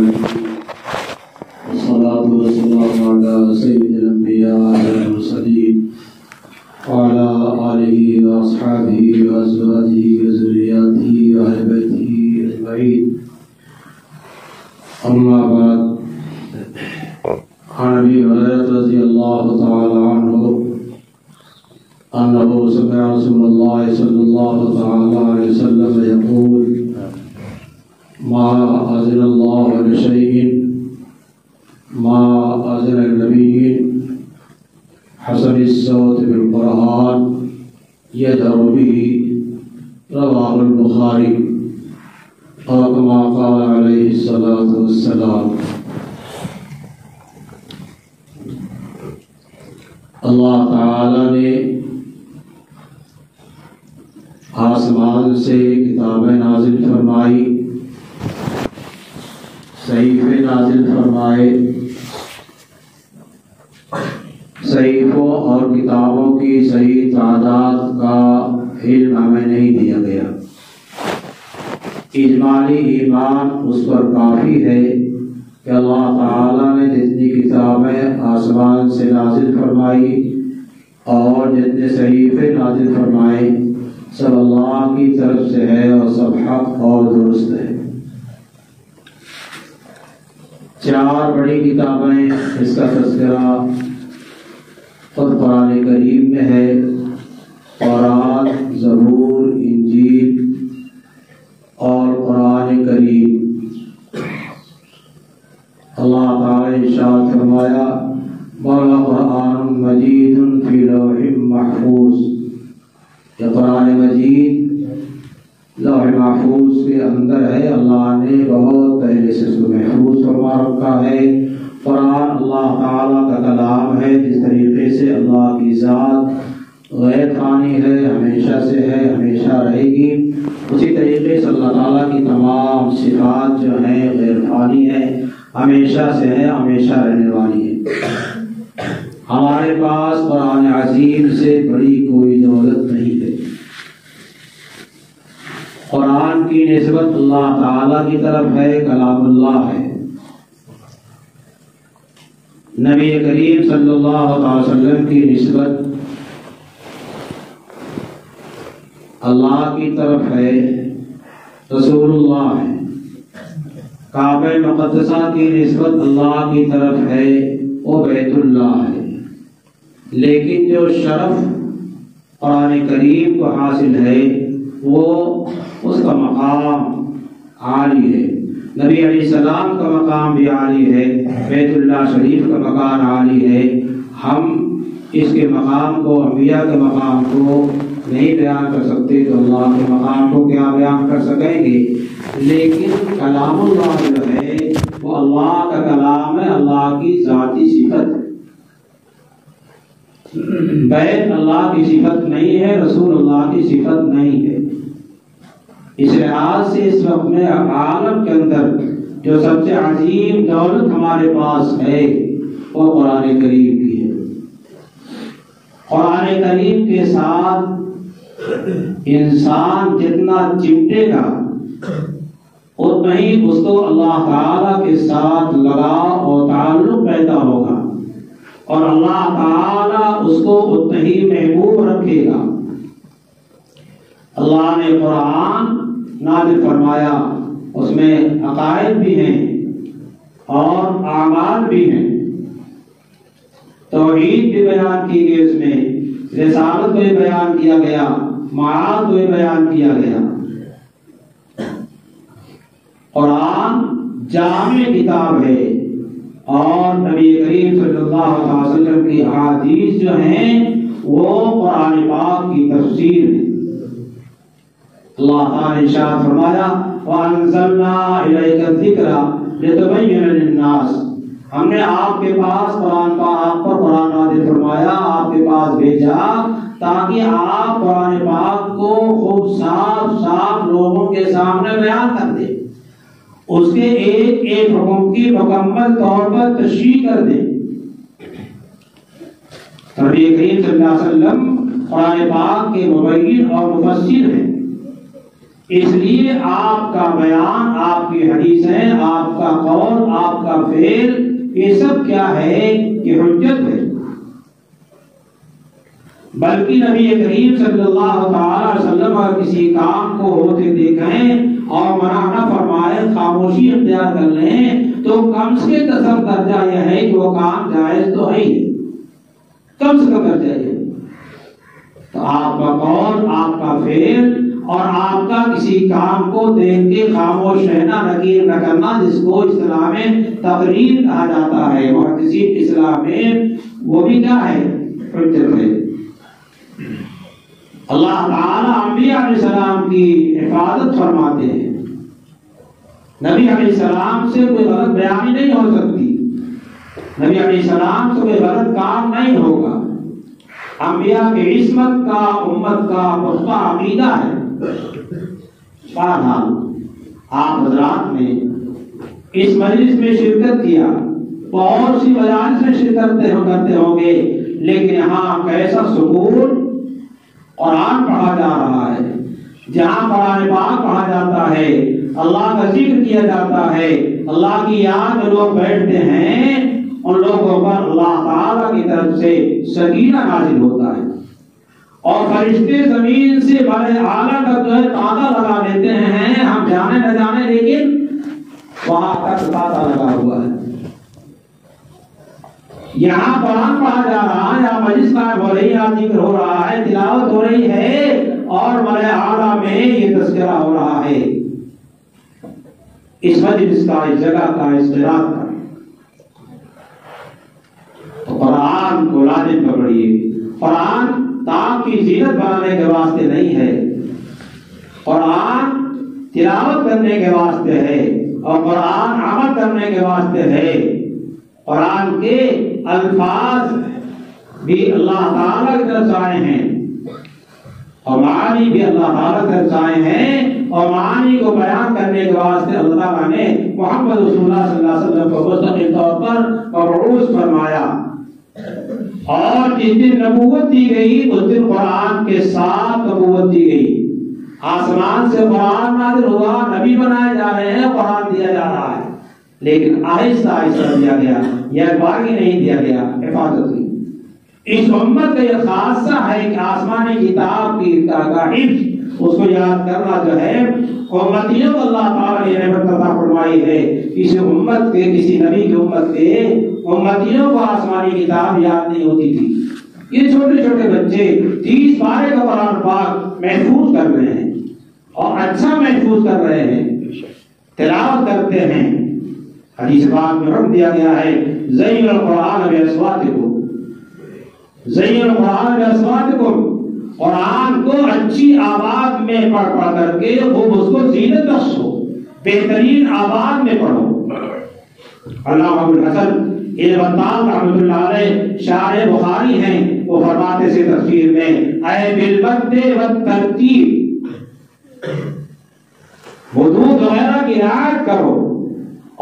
العالمين والصلاة والسلام على سيد الأنبياء والمرسلين وعلى آله وأصحابه وأزواجه وذرياته وأهل بيته أجمعين. أما بعد، عن أبي هريرة رضي الله تعالى عنه أنه سمع رسول الله صلى الله تعالى عليه وسلم يقول: ما أذن الله لشيء ما أذن النبي حسن الصوت بالقرآن يجهر به، رواه البخاري، أو كما قال عليه الصلاة والسلام. اللہ تعالی نے آسمان سے کتابیں نازل فرمائی، صحیفے نازل فرمائے. صحیفوں اور کتابوں کی صحیح تعداد کا علم ہمیں نہیں دیا گیا. اجمالی ایمان اس پر کافی ہے کہ اللہ تعالیٰ نے جتنی کتابیں آسمان سے نازل فرمائی اور جتنے صحیفے نازل فرمائے سب اللہ کی طرف سے ہے اور سب حق اور درست ہے. 4 بڑی کتابیں، اس کا تذکرہ خود قرآن کریم میں ہے: تورات، زبور، انجیل اور قرآن کریم. اللہ تعالی نے ارشاد فرمایا: وَقُرْآنٌ مَجِيدٌ فِي لَوْحٍ مَحْفُوظٍ. یہ قرآن مجید لوح محفوظ کے اندر ہے. اللہ نے بہت پہلے سے اس کو محفوظ فرما رکھا ہے. قرآن اللہ تعالیٰ کا کلام ہے. جس طریقے سے اللہ کی ذات غیر فانی ہے، ہمیشہ سے ہے، ہمیشہ رہے گی، اسی طریقے سے اللہ تعالیٰ کی تمام صفات جو ہیں غیر فانی ہے، ہمیشہ سے ہے، ہمیشہ رہنے والی ہے. ہمارے پاس قرآن عظیم سے بڑی کوئی دولت نہیں ہے. قرآن کی نسبت اللہ تعالیٰ کی طرف ہے، کلام اللہ ہے. نبی کریم صلی اللہ علیہ وسلم کی نسبت اللہ کی طرف ہے، رسول اللہ ہے. کعبہ مقدسہ کی نسبت اللہ کی طرف ہے، وہ بیت اللہ ہے. لیکن جو شرف قرآن کریم کو حاصل ہے وہ اس کا مقام عالی ہے. نبی علیہ السلام کا مقام بھی عالی ہے، بیت اللہ شریف کا مقام عالی ہے. ہم اس کے مقام کو، انبیاء کے مقام کو نہیں بیان کر سکتے تو اللہ کے مقام کو کیا بیان کر سکیں گے. لیکن کلام اللہ جو ہے وہ اللہ کا کلام ہے، اللہ کی ذاتی صفت ہے. بیت اللہ کی صفت نہیں ہے، رسول اللہ کی صفت نہیں ہے. اس لحاظ سے اس وقت میں عالم کے اندر جو سب سے عظیم دولت ہمارے پاس ہے وہ قرآن کریم کی ہے. قرآن کریم کے ساتھ انسان جتنا چمٹے گا اتنا ہی اس کو اللہ تعالیٰ کے ساتھ لگاؤ اور تعلق پیدا ہوگا، اور اللہ تعالیٰ اس کو اتنا ہی محبوب رکھے گا. اللہ نے قرآن نازل فرمایا، اس میں عقائد بھی ہیں اور اعمال بھی ہیں. توحید بھی بیان کی گئی، اس میں رسالت کو بھی بیان کیا گیا، معاد کو بھی بیان کیا گیا. قرآن جامع کتاب ہے، اور نبی کریم صلی اللہ علیہ وسلم کی احادیث جو ہیں وہ قرآن پاک کی تفسیر ہے. اللہ تعالی نے ارشاد فرمایا: وَأَنزَلْنَا إِلَيْكَ الذِّكْرَ لِتُبَيِّنَ لِلنَّاسِ. ہم نے آپ کے پاس آپ پر قرآن نازل فرمایا، آپ کے پاس بھیجا تاکہ آپ قرآن پاک کو خوب صاف لوگوں کے سامنے بیان کر دیں، اس کے ایک ایک حکم کی مکمل طور پر تشریح کر دیں. نبی کریم صلی اللہ علیہ وسلم قرآن پاک کے مبین اور مفسر ہیں. اس لیے آپ کا بیان، آپ کی حدیثیں، آپ کا قول، آپ کا فعل، یہ سب کیا ہے؟ یہ حجت ہے۔ بلکہ نبی کریم صلی اللہ تعالی علیہ وسلم اگر کسی کام کو ہوتے دیکھیں اور منع نہ فرمائے، خاموشی اختیار کر لیں، تو کم سے کم درجہ یہ ہے کہ وہ کام جائز تو ہے ہی، کم سے کم درجہ یہ۔ تو آپ کا قول، آپ کا فعل اور آپ کا کسی کام کو دیکھ کے خاموش رہنا، نکیر نہ کرنا، جس کو اصطلاح میں تقریر کہا جاتا ہے، محدثین اصطلاح میں، وہ بھی کیا ہے؟ حجت ہے۔ اللہ تعالیٰ انبیاء علیہ السلام کی حفاظت فرماتے ہیں۔ نبی علیہ السلام سے کوئی غلط بیانی نہیں ہو سکتی، نبی علیہ السلام سے کوئی غلط کام نہیں ہوگا۔ انبیاء کی عصمت کا، امت کا پختہ عقیدہ ہے۔ بہرحال آپ حضرات نے اس مجلس میں شرکت کیا، بہت سی مجالس میں شرکت کرتے ہوں گے، لیکن یہاں کیسا سکون! قرآن پڑھا جا رہا ہے، جہاں قرآن پاک پڑھا جاتا ہے، اللہ کا ذکر کیا جاتا ہے، اللہ کی یاد میں لوگ بیٹھتے ہیں، ان لوگوں پر اللہ تعالیٰ کی طرف سے سکینہ نازل ہوتا ہے، اور فرشتے زمین سے بڑے اعلیٰ تک جو ہے تانتا لگا دیتے ہیں، ہم جانے نہ جانے لیکن وہاں تک تانتا لگا ہوا ہے۔ یہاں قرآن پڑھا جا رہا ہے، یہاں مجلس قائم ہو رہی ہے، ذکر ہو رہا ہے، تلاوت ہو رہی ہے، اور بڑے اعلیٰ میں یہ تذکرہ ہو رہا ہے اس مجلس کا، اس جگہ کا، اس قرآن کا۔ تو قرآن کو لازم پکڑیے۔ قرآن طاق کی زینت بنانے کے واسطے نہیں ہے، قرآن تلاوت کرنے کے واسطے ہے، اور قرآن عمل کرنے کے واسطے ہے۔ قرآن کے الفاظ بھی اللہ تعالیٰ کی طرف سے آئے ہیں، اور معانی بھی اللہ تعالیٰ کی طرف سے آئے ہیں، اور معانی کو بیان کرنے کے واسطے اللہ تعالیٰ نے محمد رسول اللہ صلی اللہ علیہ وسلم کو مستقل طور پر مبعوث فرمایا۔ اور جس دن نبوت دی گئی، اس دن قرآن کے ساتھ نبوت دی گئی۔ آسمان سے قرآن نازل ہوا، نبی بنائے جا رہے ہیں، قرآن دیا جا رہا ہے، لیکن آہستہ آہستہ دیا گیا، یہ باقی نہیں دیا گیا، حفاظت ہوئی۔ اس امت کا یہ خاصہ ہے کہ آسمانی کتاب کی حفظ، اس کو یاد کرنا جو ہے، امتیوں کو اللہ تعالیٰ نے نعمت عطا فرمائی ہے۔ کسی امت کے، کسی نبی کی امت کے امتیوں کو آسمانی کتاب یاد نہیں ہوتی تھی۔ یہ چھوٹے چھوٹے بچے 30 پارے کا قرآن پاک محفوظ کر رہے ہیں، اور اچھا محفوظ کر رہے ہیں، تلاوت کرتے ہیں۔ حدیث پاک میں حکم دیا گیا ہے، زین القرآن باصواتکم، زین القرآن باصواتکم، قرآن کو اچھی آواز میں پڑھ کر کے خوب اس کو زینت بخشو، بہترین آواز میں پڑھو۔ علامہ ابو الحسن البطال رحمۃ اللہ علیہ شارح بخاری ہیں، وہ فرماتے سے تفسیر میں، اے بالمد والترتیب، حدود وغیرہ کی رعایت کرو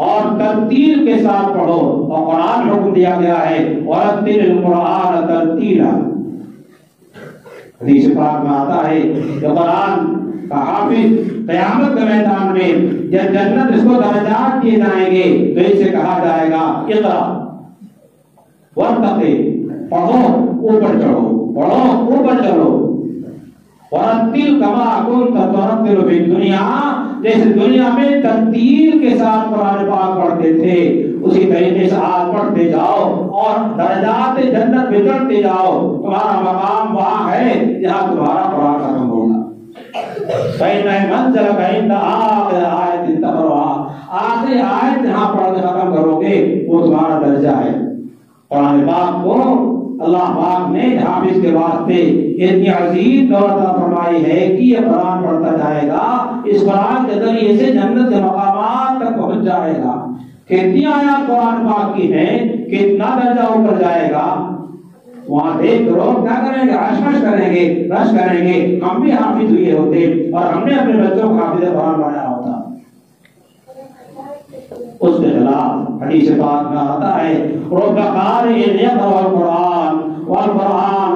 اور ترتیل کے ساتھ پڑھو۔ اور قرآن حکم دیا گیا ہے، وَرَتِّلِ الْقُرْآنَ تَرْتِيلًا۔ حدیث پاک میں آتا ہے کہ قرآن کا حافظ قیامت کے میدان میں جب جنت اس کو درجات دیے جائیں گے تو اس سے کہا جائے گا، اقرا وارتقی، پڑھو اوپر چڑھو، پڑھو اوپر چڑھو، ورتل کما کنت ترتل فی الدنیا، جیسے دنیا میں ترتیل کے ساتھ قرآن پاک پڑھتے تھے اسی طریقے سے آج پڑھتے جاؤ اور درجات جنت میں چڑھتے جاؤ۔ تمہارا مقام وہاں ہے جہاں تمہارا قرآن ختم ہوگا۔ فَإِنَّ مَنزِلَكَ عِندَ آخِرِ آیَةٍ تَقْرَؤُهَا، آخری آیت جہاں پڑھ کے ختم کرو گے وہ تمہارا درجہ ہے۔ قرآن پاک کو اللہ پاک نے حافظ کے واسطے اتنی عظیم دولت عطا فرمائی ہے کہ یہ قرآن پڑھتا جائے گا، اس قرآن کے ذریعے سے جنت کے مقامات تک پہنچ جائے گا۔ کتنی آیات قرآن پاک کی ہیں، کتنا درجہ اوپر جائے گا، وہاں دیکھ لوگ کیا کریں گے، رش کریں گے، رش کریں گے، ہم بھی حافظ ہوئے ہوتے اور ہم نے اپنے بچوں کو حافظ قرآن بنایا ہوتا۔ اس کے خلاف حدیث پاک میں آتا ہے، رب قارئ یقرأ القرآن والقرآن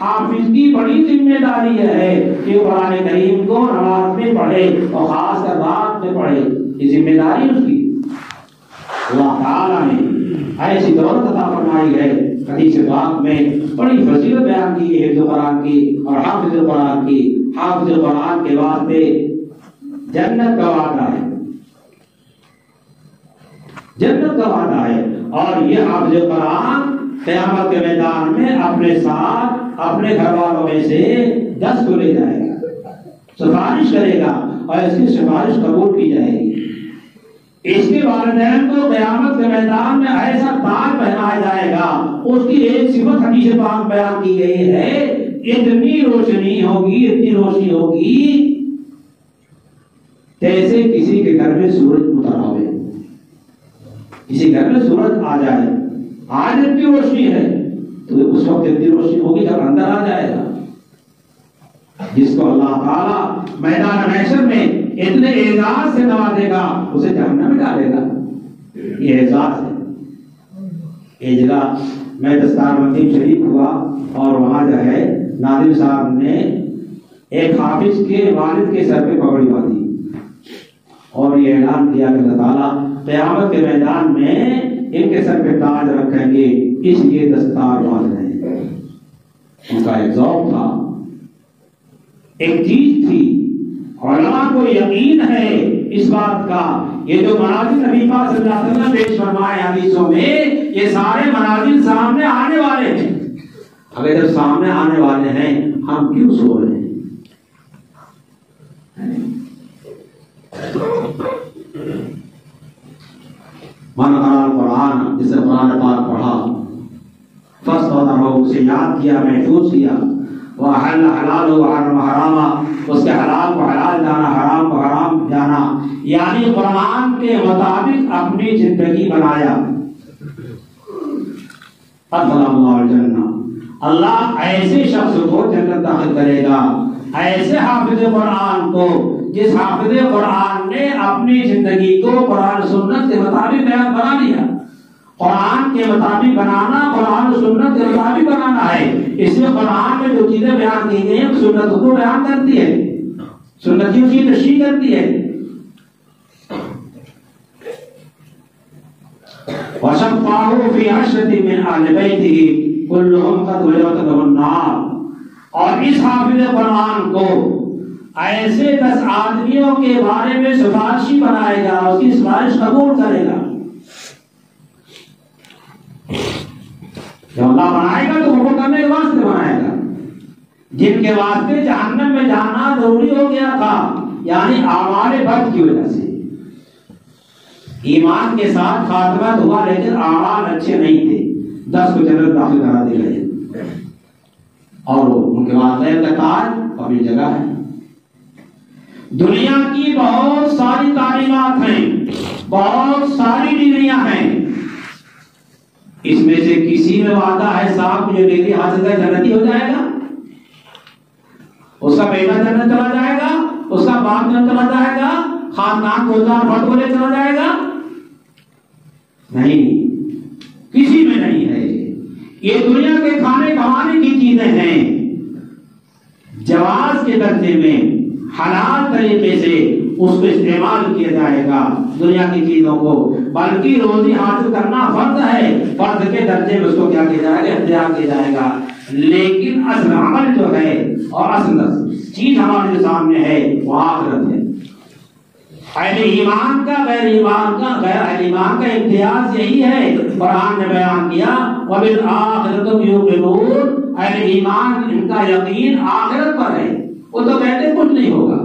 حافظ کی بڑی ذمہ داری ہے کہ قرآن کریم کو نماز میں پڑھے اور خاص کر رات میں پڑھے، یہ ذمہ داری اس کی۔ اللہ تعالیٰ نے ایسی دولت عطا فرمائی ہے، حدیث پاک میں بڑی فضیلت بیان کی ہے حفظ قرآن کی اور حافظ قرآن کی۔ حافظ قرآن کے واسطے جنت کا وعدہ ہے، جنت کا وعدہ ہے، اور یہ حافظ قرآن قیامت کے میدان میں اپنے ساتھ اپنے گھر والوں میں سے 10 کو لے جائے گا، سفارش کرے گا اور اس کی سفارش قبول کی جائے گی۔ اس کے والدین کو قیامت کے میدان میں ایسا تاج پہنایا جائے گا، اس کی ایک صفت حدیث پاک بیان کی گئی ہے، اتنی روشنی ہوگی، اتنی روشنی ہوگی جیسے کسی کے گھر میں سورج اتر آئے، کسی گھر میں سورج آ جائے، آج اتنی روشنی ہے تو اس وقت اتنی روشنی ہوگی جب اندر آ جائے گا۔ جس کو اللہ تعالیٰ میدان محشر میں اتنے اعزاز سے نوازے گا اسے جہنم میں ڈالے گا، یہ اعزاز ہے۔ یہ جگہ میں دستار بندی شریف ہوا اور وہاں جو ہے ناظم صاحب نے ایک حافظ کے والد کے سر پہ پگڑی باندھی اور یہ اعلان کیا کہ اللہ تعالیٰ قیامت کے میدان میں ان کے سر پہ تاج رکھیں گے، اس لیے دستار باندھ رہے ہیں۔ ان کا ایک ذوق تھا، ایک چیز تھی، علماء کو یقین ہے اس بات کا، یہ جو منازل نبی پاک صلی اللہ علیہ وسلم پیش فرمائے حدیثوں میں، یہ سارے منازل سامنے آنے والے ہیں۔ اگر جب سامنے آنے والے ہیں ہم کیوں سو رہے ہیں؟ من قرأ القرآن، جس نے قرآن پاک پڑھا، فاستحضره، اسے یاد کیا، محفوظ کیا، وأحل حلالہ وحرم حراما، اس کے حلال کو حلال جانا، حرام کو حرام جانا، یعنی قرآن کے مطابق اپنی زندگی بنایا، ادخلہ اللہ الجنہ، اللہ ایسے شخص کو جنت داخل کرے گا، ایسے حافظ قرآن کو جس حافظ قرآن نے اپنی زندگی کو قرآن سنت کے مطابق بنا لیا۔ قرآن کے مطابق بنانا، قرآن و سنت کے مطابق بنانا ہے، اس میں قرآن میں جو چیزیں بیان کی گئی ہیں سنت کو بیان کرتی ہے، سنتیوں کی تشریح کرتی ہے۔ وَشَفَّاهُ فِي عَشْرَةٍ مِّنْ أَهْلِ بَيْتِهِ كُلُّهُمْ قَدْ وَجَبَتْ لَهُ النَّارُ، اور اس حافظ قرآن کو ایسے 10 آدمیوں کے بارے میں سفارشی بنائے گا، اس کی سفارش قبول کرے گا۔ جب اللہ بنائے گا تو وہ کرنے کے واسطے بنائے گا، جن کے واسطے جہنم میں جانا ضروری ہو گیا تھا، یعنی اعمال بد کی وجہ سے۔ ایمان کے ساتھ خاتمہ ہوا لیکن اعمال اچھے نہیں تھے، 10 کو جنت داخل کرا دیے گئے، اور ان کے والدین کا تاج اپنی جگہ ہے۔ دنیا کی بہت ساری تعلیمات ہیں، بہت ساری ڈگریاں ہیں، اس میں سے کسی میں وعدہ ہے صاحب جو ڈگری حاصل کر جنتی ہو جائے گا، اس کا بیٹا جنت چلا جائے گا، اس کا باپ جنت چلا جائے گا، خاندان کو فرد کو لے چلا جائے گا؟ نہیں، کسی میں نہیں ہے۔ یہ دنیا کے کھانے کمانے کی چیزیں ہیں، جواز کے درجے میں حلال طریقے سے اس کو استعمال کیا جائے گا دنیا کی چیزوں کو، بلکہ روزی حاصل کرنا فرض ہے، فرض کے درجے میں اس کو کیا کیا جائے گا، اختیار کیا جائے گا۔ لیکن اصل عمل جو ہے اور اصل چیز ہمارے سامنے ہے وہ آخرت ہے۔ اہل ایمان کا غیر ایمان کا، غیر اہل ایمان کا امتیاز یہی ہے، قرآن نے بیان کیا وَبِالْآخِرَةِ هُمْ يُوقِنُونَ، اہل ایمان ان کا یقین آخرت پر ہے، وہ تو کہتے کچھ نہیں ہوگا،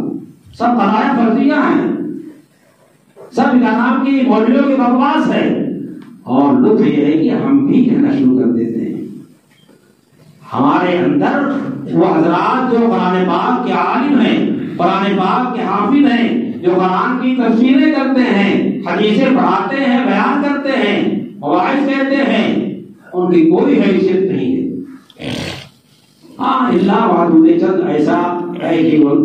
سب قضایا فرضیہ ہیں، سب نام کی مولویوں کی بکواس ہے، اور لطف یہ ہے کہ ہم بھی کہنا شروع کر دیتے ہیں۔ ہمارے اندر وہ حضرات جو قرآن پاک کے عالم ہیں، قرآن پاک کے حافظ ہیں، جو قرآن کی تفسیریں کرتے ہیں، حدیثیں پڑھاتے ہیں، بیان کرتے ہیں، مواعظ کہتے ہیں، ان کی کوئی حیثیت نہیں ہے۔ ہاں اللہ وعدود چند ایسا ہے کہ وہ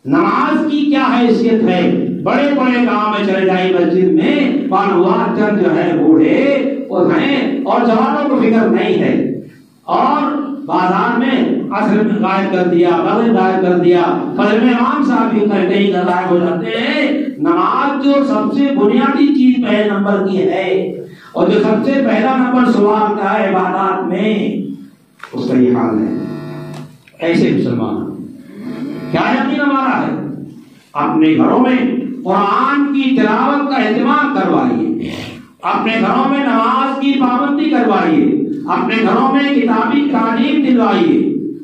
نماز کی کیا حیثیت ہے، بڑے بڑے گاؤں میں چلے جائیں مسجد میں بانوار چند جو ہے بوڑھے وہ ہیں اور جوانوں کو فکر نہیں ہے، اور بازار میں عصر میں غائب کر دیا، مغرب غائب کر دیا، فجر میں امام صاحب بھی کہیں غائب ہو جاتے ہیں۔ نماز جو سب سے بنیادی چیز پہلے نمبر کی ہے اور جو سب سے پہلا نمبر سوال کا ہے عبادات میں، اس کا یہ حال ہے۔ ایسے مسلمان کیا یقین ہمارا ہے؟ اپنے گھروں میں قرآن کی تلاوت کا اہتمام کروائیے، اپنے گھروں میں نماز کی پابندی کروائیے، اپنے گھروں میں کتابی تعلیم دلوائیے،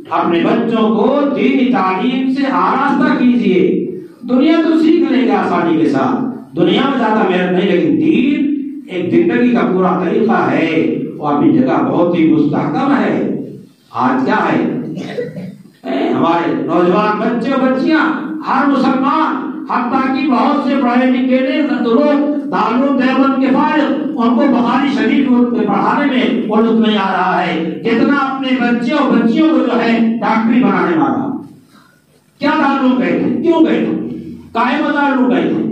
اپنے بچوں کو دینی تعلیم سے آراستہ کیجیے۔ دنیا تو سیکھ لیں گے آسانی کے ساتھ، دنیا میں زیادہ محنت نہیں، لیکن دین ایک زندگی کا پورا طریقہ ہے اور اپنی جگہ بہت ہی مستحکم ہے۔ آج کیا ہے ہمارے نوجوان بچے اور بچیاں، ہر مسلمان، حتیٰ کہ بہت سے پڑھے لکھے لوگ دارالعلوم دیوبند کے فارغ، ان کو بخاری شریف کے پڑھانے میں وہ لطف نہیں آ رہا ہے جتنا اپنے بچے اور بچیوں کو جو ہے ڈاکٹری بنانے والا۔ کیا دارالعلوم گئے تھے؟ کیوں گئے تھے؟ کائے دارالعلوم گئے تھے؟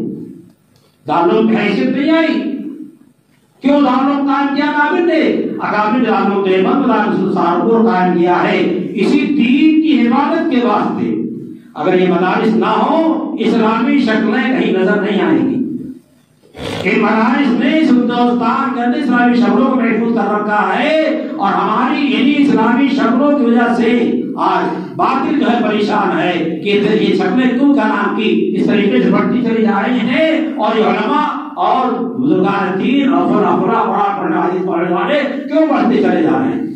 دارالعلوم کی حیثیت نہیں آئی؟ کیوں دارالعلوم قائم کیا اکابر نے؟ اکابر دارالعلوم دیوبند دارالعلوم سہارنپور قائم کیا ہے اسی دین کی حفاظت کے واسطے۔ اگر یہ مدارس نہ ہو، اسلامی شکلیں کہیں نظر نہیں آئیں گی۔ ان مدارس نے اس ہندوستان کے اندر اسلامی شکلوں کو محفوظ کر رکھا ہے اور ہماری انہی اسلامی شکلوں کی وجہ سے آج باطل جو ہے پریشان ہے کہ یہ شکلیں کیوں کا نام کی اس طریقے سے بڑھتی چلی جا رہی ہیں، اور یہ علماء اور بزرگان دین اور بڑا پڑھنے والے کیوں بڑھتے چلے جا رہے ہیں۔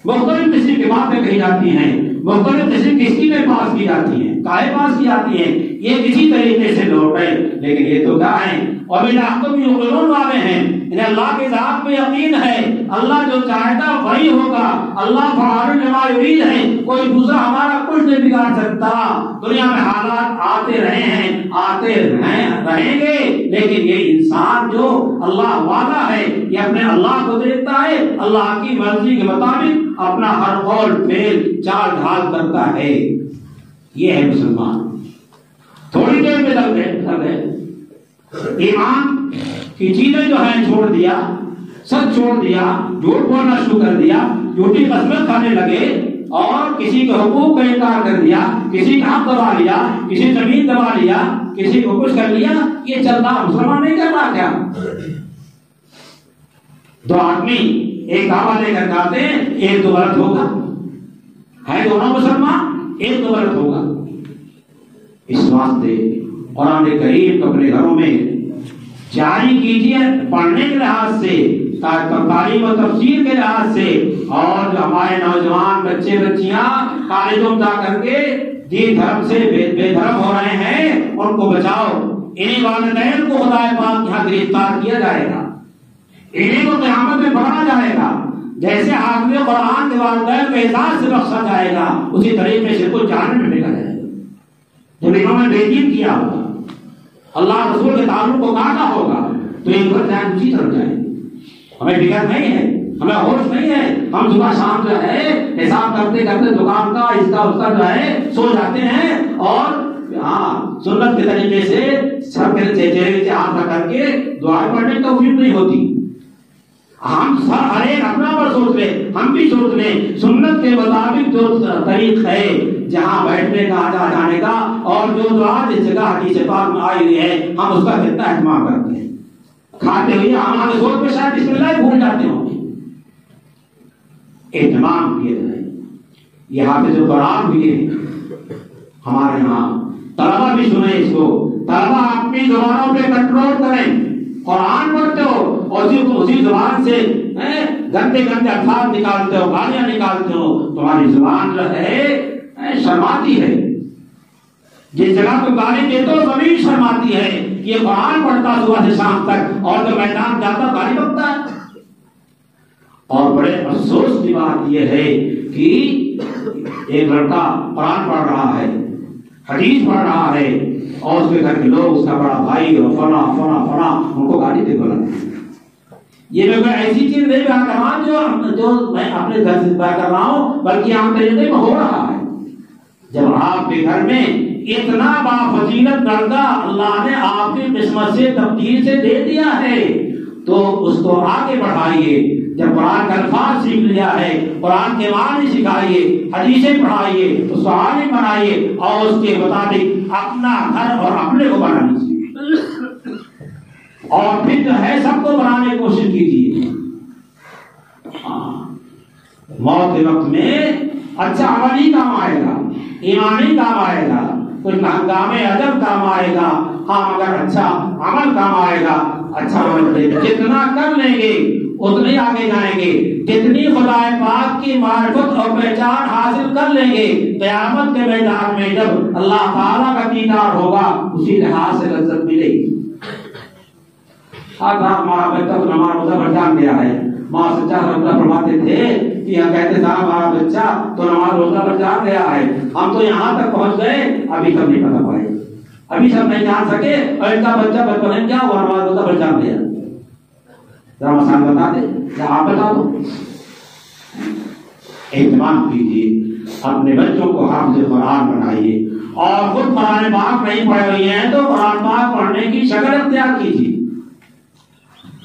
مختلف قسم کی باتیں کہی جاتی ہیں، مختلف قسم کی اسکیمیں پاس کی جاتی ہیں، کاہے پاس کی جاتی ہیں، یہ کسی طریقے سے لوٹ ہے، لیکن یہ تو کیا ہے؟ اور بالحق یقینون والے ہیں، انہیں اللہ کے ذات پہ یقین ہے، اللہ جو چاہتا وہی ہوگا، اللہ فعال لما یرید ہے، کوئی دوسرا ہمارا کچھ نہیں بگاڑ سکتا۔ دنیا میں حالات آتے رہے ہیں، آتے رہیں گے، لیکن یہ انسان جو اللہ والا ہے یہ اپنے اللہ کو دیکھتا ہے، اللہ کی مرضی کے مطابق اپنا ہر قول فعل چال ڈھال کرتا ہے۔ یہ ہے مسلمان۔ تھوڑی دیر میں لگ گئے ایمان کی چیزیں جو ہیں چھوڑ دیا، سچ چھوڑ دیا، جھوٹ بولنا شروع کر دیا، جھوٹی قسمیں کھانے لگے اور کسی کے حقوق کا انکار کر دیا، کسی کا حق دبا لیا، کسی زمین دبا لیا، کسی کو کچھ کر لیا۔ یہ چلتا مسلمان نہیں کر رہا کیا؟ دو آدمی ایک دعویٰ لے کر جاتے ہیں، ایک تو غلط ہوگا، ہے دونوں مسلمان، ایک تو غلط ہوگا۔ اس واسطے قرآن کریم کو اپنے گھروں میں جاری کیجیے، پڑھنے کے لحاظ سے، تعلیم و تفسیر کے لحاظ سے، اور جو ہمارے نوجوان بچے بچیاں کالجوں میں جا کر کے دین دھرم سے بے دھرم ہو رہے ہیں، ان کو بچاؤ۔ انہیں والدین کو خدا پاک یہاں گرفتار کیا جائے گا، انہیں کو قیامت میں پکڑا جائے گا، جیسے حافظ قرآن کے والدین کو اعزاز سے بخشا جائے گا، اسی طریقے سے کوئی جہنم میں پھینکا جائے گا۔ جب انہوں نے بے دین کیا ہوگا، اللہ رسول کے تعلق کو کاٹا ہوگا، تو ایک بار ذہن اسی طرف جائے۔ ہمیں فکر نہیں ہے، ہمیں ہوش نہیں ہے، ہم صبح شام جو ہے حساب کرتے کرتے دکان کا اس کا جو ہے سو جاتے ہیں، اور سنت کے طریقے سے سب کے چہرے سے ہاتھ رکھ کر کے دعائیں پڑھنے کی توفیق نہیں ہوتی۔ ہم ہر ایک اپنا پر سوچ لیں، ہم بھی سوچ لیں سنت کے مطابق جو طریق ہے جہاں بیٹھنے کا، آ جانے کا، اور جو دعا جس جگہ حدیث پاک میں آئی ہوئی ہے ہم اس کا کتنا اہتمام کرتے ہیں۔ کھاتے ہوئے ہمارے سوچ میں شاید بسم اللہ بھول جاتے ہوں گے۔ اہتمام کیے جائے، یہ حافظ قرآن بھی ہے ہمارے یہاں، طلبا بھی سنیں اس کو، طلبا اپنی زبانوں پہ کنٹرول کریں۔ قرآن پڑھتے ہو اور اسی زبان سے گندے گندے الفاظ نکالتے ہو، گالیاں نکالتے ہو، تمہاری زبان جو ہے شرماتی ہے۔ جس جگہ کو گالی دیتے ہو زمین شرماتی ہے کہ یہ قرآن پڑھتا صبح سے شام تک، اور جو میدان جاتا گالی بکتا ہے۔ اور بڑے افسوس کی بات یہ ہے کہ ایک لڑکا قرآن پڑھ رہا ہے، حدیث پڑھ رہا ہے، اور اس کے گھر کے لوگ، اس کا بڑا بھائی اور فلاں فلاں فلاں ان کو گالی دے بولا۔ یہ میں کوئی ایسی چیز نہیں بیان کر رہا ہوں جو میں اپنے گھر سے بیان کر رہا ہوں، بلکہ عام طریقے میں ہو رہا ہے۔ جب آپ کے گھر میں اتنا بافضیلت لڑکا اللہ نے آپ کی قسمت سے تبدیل سے دے دیا ہے، تو اس کو آگے بڑھائے۔ سکھائیے، جب قرآن کا الفاظ سیکھ لیا ہے قرآن کے معنی سکھائیے، حدیثیں پڑھائیے، اس کو عالم بنائیے اور اس کے مطابق اپنا گھر اور اپنے کو بنا لیجیے، اور پھر جو ہے سب کو بنانے کی کوشش کیجیے۔ موت کے وقت میں اچھا عمل ہی کام آئے گا، ایمانی کام آئے گا، کچھ ہنگام ادب کام آئے گا، ہاں مگر اچھا عمل کام آئے گا۔ اچھا عمل جتنا کر لیں گے اتنے آگے جائیں گے، جتنی خدا پاک کی معرفت اور پہچان حاصل کر لیں گے قیامت کے میدان میں جب اللہ تعالیٰ کا دیدار ہوگا اسی لحاظ سے لذت ملے گی۔ ہمارا بچہ تو نماز روزہ پہچان گیا ہے، ماں سچا رمضان فرماتے تھے کہ یہاں کہتے تھا ہمارا بچہ تو نماز روزہ پہچان گیا ہے، ہم تو یہاں تک پہنچ گئے ابھی سب نہیں پتا پائے، ابھی سب نہیں جان سکے، اور ان کا بچہ بچپن کیا وہ نماز روزہ پہچان گیا۔ ذرا مسائل بتا دیں یا آپ بتا دو۔ اہتمام کیجیے، اپنے بچوں کو حافظ قرآن بنائیے، اور خود قرآن پاک نہیں پڑھے ہوئے ہیں تو قرآن پاک پڑھنے کی شکل اختیار کیجیے،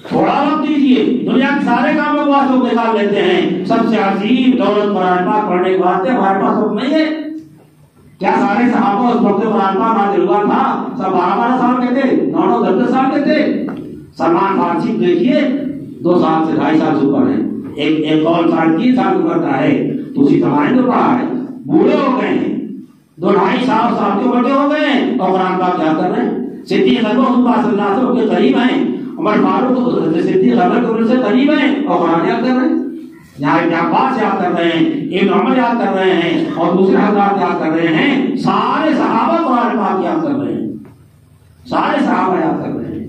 تھوڑا وقت دیجیے۔ دنیا کے سارے کاموں کو وقت نکال لیتے ہیں، سب سے عظیم دولت قرآن پاک پڑھنے کے واسطے ہمارے پاس وقت نہیں ہے۔ کیا سارے صحابہ اس وقت قرآن پاک نازل ہوا تھا سب 12 سال کے تھے، 9 10 سال کے تھے؟ سلمان فارسی دیکھیے 2 سال سے 2.5 سال سے اوپر ہے، ایک قول 3 سال اوپر کا ہے، تو اسی زمانے میں پڑھا ہے، بوڑھے ہو گئے ہیں، 2-2.5 سال کے بڑے ہو گئے ہیں اور قرآن پاک کیا کر رہے ہیں؟ صدیق اکبر صلی اللہ علیہ وسلم کے قریب ہیں، عمر فاروق صدیق اکبر سے قریب ہیں اور قرآن یاد کر رہے ہیں، یہاں ابن عباس یاد کر رہے ہیں، ابن عمر یاد کر رہے ہیں اور دوسرے حضرات یاد کر رہے ہیں، سارے صحابہ قرآن پاک یاد کر رہے ہیں، سارے صحابہ یاد کر رہے ہیں۔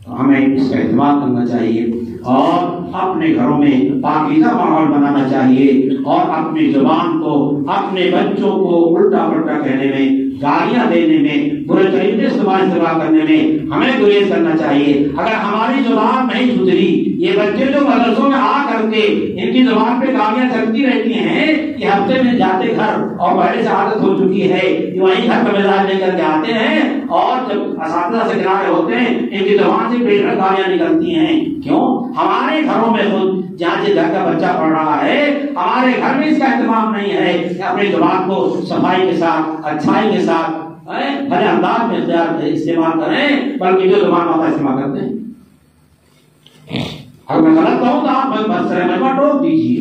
تو ہمیں اس کا اہتمام کرنا چاہیے اور اپنے گھروں میں پاکیزہ ماحول بنانا چاہیے، اور اپنی زبان کو اپنے بچوں کو الٹا پلٹا کہنے میں، گالیاں دینے میں، برے طریقے سے استعمال کرنے میں ہمیں گریز کرنا چاہیے۔ اگر ہماری زبان نہیں سدھری، یہ بچے جو مدرسوں میں آ کر کے ان کی زبان پہ گالیاں چلتی رہتی ہیں کہ ہفتے میں جاتے گھر اور پہلے سے عادت ہو چکی ہے کہ وہیں گھر کا مزاج لے کر کے آتے ہیں، اور جب اساتذہ سے کنارے ہوتے ہیں ان کی زبان سے پیٹ میں گالیاں نکلتی ہیں۔ کیوں؟ ہمارے گھروں میں خود جہاں سے گھر کا بچہ پڑھ رہا ہے ہمارے گھر میں اس کا اہتمام نہیں ہے کہ اپنی زبان کو صفائی کے ساتھ، اچھائی کے ساتھ، بھلے انداز میں استعمال کریں، بلکہ جو زبان والا استعمال کرتے ہیں۔ اگر میں غلط کہوں تو آپ بس مجمع ٹوک دیجیے،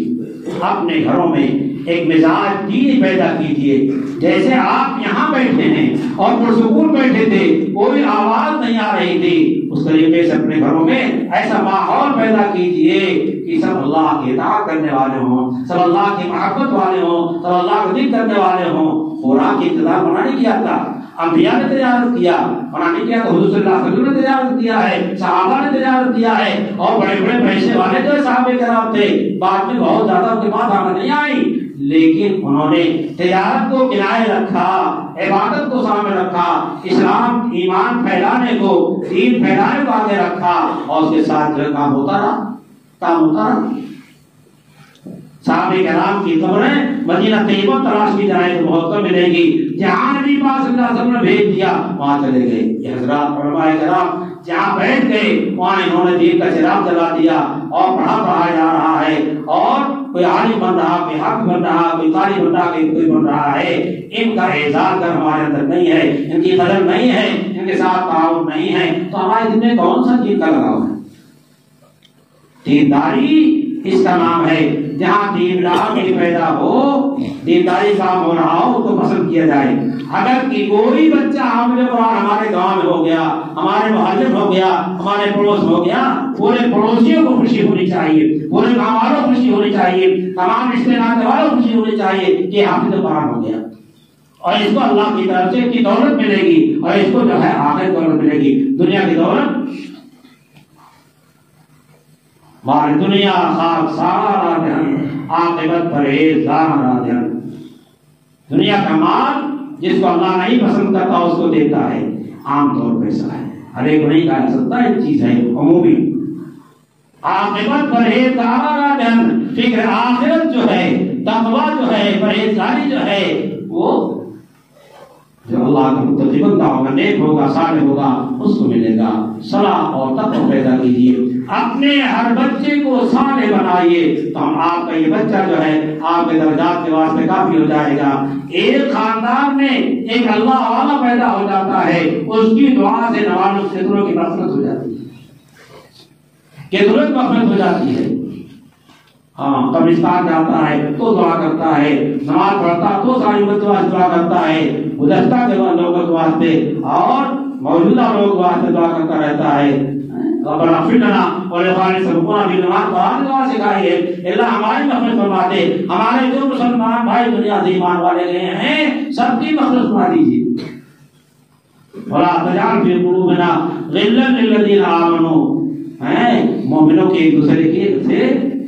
اپنے گھروں میں ایک مزاج دینی پیدا کیجیے۔ جیسے آپ یہاں بیٹھے ہیں اور پرسکون بیٹھے تھے، کوئی آواز نہیں آ رہی تھی، اس طریقے سے اپنے گھروں میں ایسا ماحول پیدا کیجیے کہ سب اللہ کی اطاعت کرنے والے ہوں، سب اللہ کی محبت والے ہوں، سب اللہ کو ذکر کرنے والے ہوں۔ خوراک کی ابتدا منع نہیں کیا تھا، انبیاء نے تجارت کیا، منع نہیں کیا، تو حضور صلی اللہ علیہ وسلم نے تجارت کیا ہے، صحابہ نے تجارت کیا ہے، اور بڑے بڑے پیسے والے جو صحابہ کرام تھے بعد میں بہت زیادہ ان کے پاس آمد نہیں آئی، لیکن انہوں نے تجارت کو کنارے رکھا، عبادت کو سامنے رکھا، اسلام ایمان پھیلانے کو، دین پھیلانے کو آگے رکھا، اور اس کے ساتھ جو کام ہوتا رہا۔ صحابہ کرام کی قبریں مدینہ طیبہ تلاش کی جائے تو بہت کم ملے گی، جہاں نبی پاک صلی اللہ علیہ وسلم نے بھیج دیا وہاں چلے گئے۔ یہ حضرات علماء کرام جہاں بیٹھ گئے وہاں انہوں نے دین کا چراغ جلا دیا، اور پڑھایا جا رہا ہے، اور کوئی عالم بن رہا، کوئی حق بن رہا، کوئی قاری بن رہا، کوئی بن رہا ہے۔ ان کا اعزاز کر ہمارے اندر نہیں ہے، ان کی قدر نہیں ہے، ان کے ساتھ تعاون نہیں ہے، تو ہمارے دل میں کون سا دین کا لگاؤ ہے؟ دینداری اس کا نام ہے، جہاں دینداری پیدا ہو، دینداری کام ہو رہا ہو تو پسند کیا جائے۔ اگر کہ کوئی بچہ حامل قرآن ہمارے گاؤں میں ہو گیا، ہمارے محلے میں ہو گیا، ہمارے پڑوس میں ہو گیا، پورے پڑوسیوں کو خوشی ہونی چاہیے، پورے گاؤں والوں کو خوشی ہونی چاہیے، تمام رشتے ناتے والوں کو خوشی ہونی چاہیے کہ حافظ قرآن ہو گیا، اور اس کو اللہ کی طرف سے کی دولت ملے گی، اور اس کو جو ہے آخرت دولت ملے گی، دنیا کی دولت مار دنیا خاک سارا جہن عاقبت پرہیزگار راجن۔ دنیا کا مال جس کو اللہ نہیں پسند کرتا اس کو دیتا ہے، عام طور پیسہ ہے، ہر ایک نہیں کہا جا سکتا، ایک چیز ہے عمومی۔ عاقبت پرہیزگار راجن، فکر آخرت جو ہے، تقویٰ جو ہے، پرہیزگاری جو ہے، وہ جو اللہ کا متقی بندہ ہوگا، نیک ہوگا، صالح ہوگا، اس کو ملے گا۔ صلاح اور تقویٰ پیدا کیجیے، اپنے ہر بچے کو صالح بنائیے تو ہم آپ کا یہ بچہ جو ہے آپ کے درجات کے واسطے کافی ہو جائے گا۔ ایک خاندان میں ایک اللہ والا پیدا ہو جاتا ہے، اس کی دعا سے 99 کتنوں کی مغفرت ہو جاتی ہے، کتنوں کی مغفرت ہو جاتی ہے۔ ہاں، قبرستان جاتا ہے تو دعا کرتا ہے، نماز پڑھتا تو ساری دعا کرتا ہے، گزشتہ لوگوں کے واسطے اور موجودہ لوگوں کے واسطے دعا کرتا رہتا ہے۔ ربنا اغفر لنا ولإخواننا سبقونا بالإيمان، قرآن دعا سکھائی ہے، اللہ ہماری مغفرت فرما دے، ہمارے جو مسلمان بھائی دنیا سے ایمان والے گئے ہیں سب کی مغفرت فرما دیجیے۔ ولا تجعل في قلوبنا غلا للذين آمنوا، مومنوں کے ایک دوسرے کے سے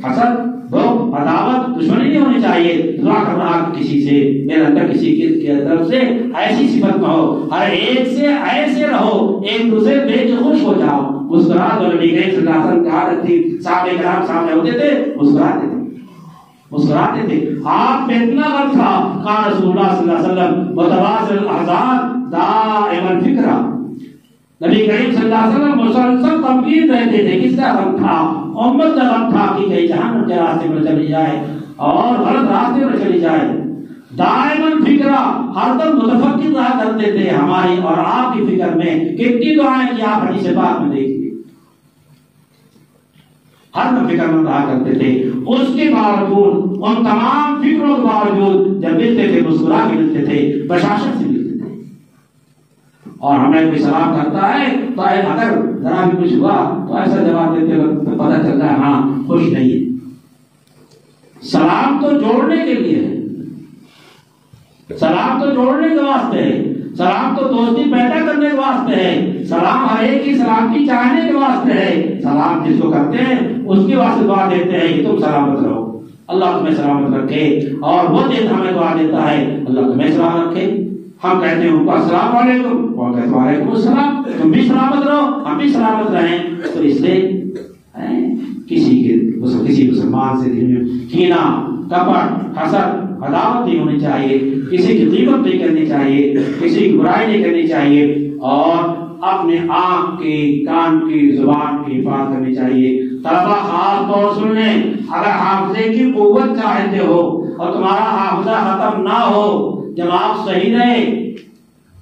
حسد بغض عداوت دشمنی نہیں ہونی چاہیے۔ دعا کر رہا کسی سے میرے اندر کسی کی طرف سے ایسی صفت نہ ہو، ہر ایک سے ایسے رہو، ایک دوسرے دیکھ کے خوش ہو جاؤ، مسکراہٹ۔ اور نبی کریم صلی اللہ علیہ وسلم کی عادت تھی، صحابہ کرام سامنے ہوتے تھے مسکراتے تھے۔ آپ میں اتنا غم تھا، قال رسول اللہ صلی اللہ علیہ وسلم متواضع الاحزان دائما الفکرہ، نبی کریم صلی اللہ علیہ وسلم مسلسل غمگین رہتے تھے۔ کس کا غم تھا؟ امت کا غم تھا کہ کہیں جہنم کے راستے پر چلی جائے اور غلط راستے پر چلی جائے۔ دائما فکرہ، ہر دم متفکر رہا کرتے تھے ہماری اور آپ کی فکر میں۔ کتنی دعائیں کی آپ حدیث پاک میں دیکھیے، ہر دم فکر مند رہا کرتے تھے۔ اس کے باوجود، ان تمام فکروں کے باوجود جب ملتے تھے مسکرا کے ملتے تھے، بشاشت سے ملتے تھے۔ اور ہمیں کوئی سلام کرتا ہے تو اگر ذرا بھی کچھ ہوا تو ایسا جواب دیتے وقت پتہ چلتا ہے ہاں خوش نہیں ہے۔ سلام تو جوڑنے کے لیے ہے، سلام تو جوڑنے کے واسطے ہے، سلام تو دوستی پیدا کرنے کے واسطے ہے، سلام ہر ایک کی سلامتی چاہنے کے واسطے ہے۔ سلام جس کو کرتے ہیں اس کے واسطے دعا دیتے ہیں کہ تم سلامت رہو، اللہ تمہیں سلامت رکھے، اور وہ دیتا ہمیں دعا دیتا ہے اللہ تمہیں سلامت رکھے۔ ہم کہتے ہیں ان کو السلام علیکم، وہ کہتے ہیں وعلیکم السلام، تم بھی سلامت رہو ہم بھی سلامت رہیں۔ تو اس لیے کسی مسلمان سے دل میں کینہ، کپٹ، حسد، عداوت نہیں ہونی چاہیے، کسی کی غیبت نہیں کرنی چاہیے، کسی کی برائی نہیں کرنی چاہیے، اور اپنے آنکھ کی، کان کی، زبان کی حفاظت کرنی چاہیے۔ طلبا خاص طور سن لیں، اگر حافظے کی قوت چاہتے ہو اور تمہارا حافظہ ختم نہ ہو، دماغ صحیح رہے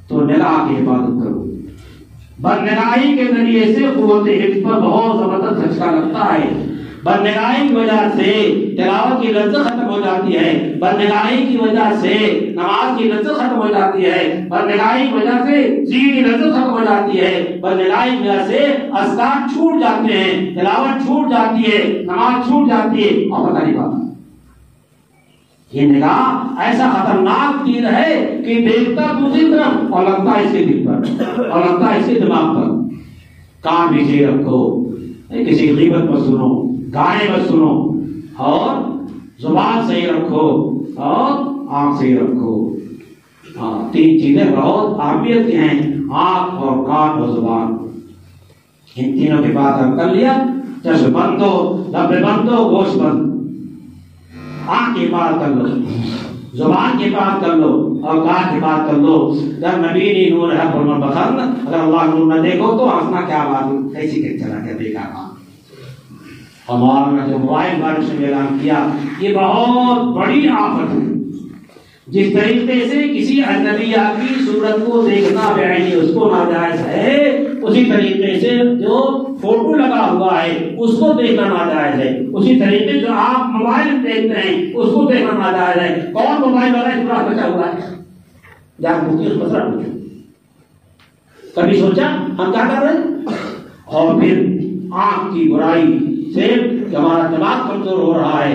تو نگاہ کی حفاظت کرو۔ بدنگاہی کے ذریعے سے قوت حفظ پر بہت زبردست جھٹکا لگتا ہے۔ بدنگاہی کی وجہ سے تلاوت کی لذت ختم ہو جاتی ہے، بدنگاہی کی وجہ سے نماز کی لذت ختم ہو جاتی ہے، بدنگاہی کی وجہ سے ذکر کی لذت ختم ہو جاتی ہے، بدنگاہی کی وجہ سے اذکار چھوٹ جاتے ہیں، تلاوت چھوٹ جاتی ہے، نماز چھوٹ جاتی ہے اور پتہ نہیں پاتا۔ یہ نگاہ ایسا خطرناک تیر ہے کہ دیکھتا دوسری طرف اور لگتا ہے اس کے دل پر اور لگتا ہے اس کے دماغ پر۔ کان بھی صحیح رکھو، کسی کی غیبت مت سنو، گانے مت سنو، اور زبان صحیح رکھو اور آنکھ صحیح رکھو۔ ہاں، تین چیزیں بہت اہمیت کی ہیں، آنکھ اور کان اور زبان۔ ان تینوں کی بات ہم کر لیا، چشم بند ہو، لب بند ہو، گوشت بند، آنکھ کی بات کر لو، زبان کی بات کر لو اور کان کی بات کر لو۔ جب نبی نے نور ہے فرمان بخن، اگر اللہ نور نہ دیکھو تو ہنسنا کیا بات، ایسی کہ چلا کیا دیکھا کام۔ ہمارا جو موبائل بارش نے اعلان کیا، یہ بہت بڑی آفت ہے۔ جس طریقے سے کسی اجنبیہ کی صورت کو دیکھنا بعینی اس کو ناجائز ہے، اسی طریقے سے جو فوٹو لگا ہوا ہے اس کو دیکھنا ناجائز ہے، اسی طریقے جو آپ موبائل دیکھتے ہیں اس کو دیکھنا ناجائز ہے۔ کون موبائل والا اس پر بچا ہوا ہے؟ جا پوچھیے، اس مسئلہ پوچھو، کبھی سوچا ہم کیا کر رہے ہیں؟ اور پھر آنکھ کی برائی سے ہمارا دماغ کمزور ہو رہا ہے،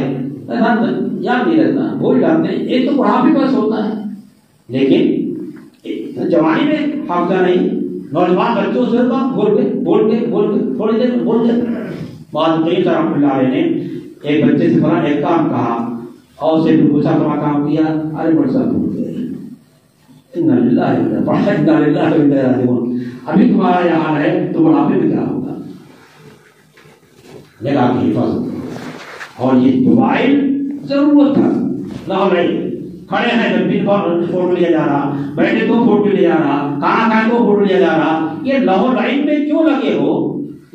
یاد نہیں رہتا، بھول جاتے ہیں۔ ایک تو بڑھاپے پر ہوتا ہے، لیکن جوانی میں حافظہ نہیں، نوجوان بچوں سے بول کے تھوڑی دیر بول گئے۔ بعد میں رحمۃ اللہ علیہ نے ایک بچے سے بڑا ایک کام کہا اور اسے پوچھا تمہارا کام کیا، ارے بڑے صاحب بھول گئے، ابھی تمہارا یہ حال ہے تو بڑھاپے میں کیا ہوگا؟ نگاہ کی حفاظت۔ اور یہ موبائل ضرورت تھا، نہ نہیں کھڑے ہیں جب بھی فوٹو لیا جا رہا، بیٹھے تو فوٹو لیا جا رہا، کھانا کھائے تو فوٹو لیا جا رہا۔ یہ لہو لائن میں کیوں لگے ہو؟